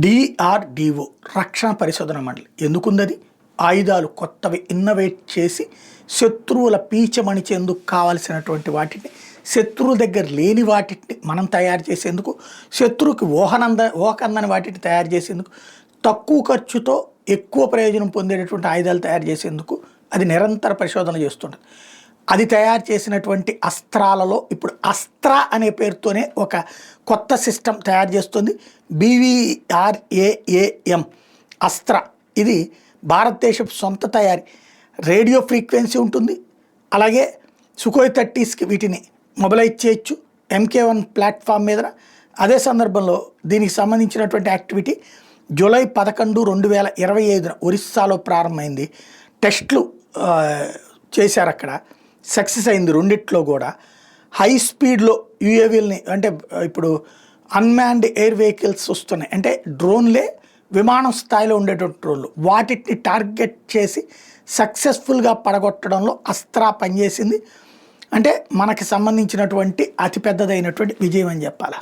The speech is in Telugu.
డిఆర్డిఓ రక్షణ పరిశోధన మండలి ఎందుకుందది? ఆయుధాలు కొత్తవి ఇన్నోవేట్ చేసి శత్రువుల పీచమణిచేందుకు కావాల్సినటువంటి వాటిని, శత్రువు దగ్గర లేని వాటిని మనం తయారు చేసేందుకు, శత్రువుకి ఊహకందని వాటిని తయారు చేసేందుకు, తక్కువ ఖర్చుతో ఎక్కువ ప్రయోజనం పొందేటటువంటి ఆయుధాలు తయారు చేసేందుకు అది నిరంతర పరిశోధన చేస్తుంటుంది. అది తయారు చేసినటువంటి అస్త్రాలలో ఇప్పుడు అస్త్ర అనే పేరుతోనే ఒక కొత్త సిస్టమ్ తయారు చేస్తుంది BVRAAM అస్త్ర. ఇది భారతదేశపు సొంత తయారీ. రేడియో ఫ్రీక్వెన్సీ ఉంటుంది, అలాగే సుఖోయ్ 30కి వీటిని మొబిలైజ్ చేయొచ్చు MK1 ప్లాట్ఫామ్ మీద. అదే సందర్భంలో దీనికి సంబంధించినటువంటి యాక్టివిటీ జూలై 11, 2025 ఒరిస్సాలో ప్రారంభమైంది. టెస్ట్లు చేశారు, అక్కడ సక్సెస్ అయింది రెండిట్లో కూడా. హై స్పీడ్లో UAVల్ని, అంటే ఇప్పుడు అన్మ్యాన్డ్ ఎయిర్ వెహికల్స్ వస్తున్నాయి, అంటే డ్రోన్లే విమానం స్థాయిలో ఉండేటువంటి డ్రోన్లు, వాటిని టార్గెట్ చేసి సక్సెస్ఫుల్గా పడగొట్టడంలో అస్త్ర పనిచేసింది. అంటే మనకి సంబంధించినటువంటి అతిపెద్దదైనటువంటి విజయం అని చెప్పాలి.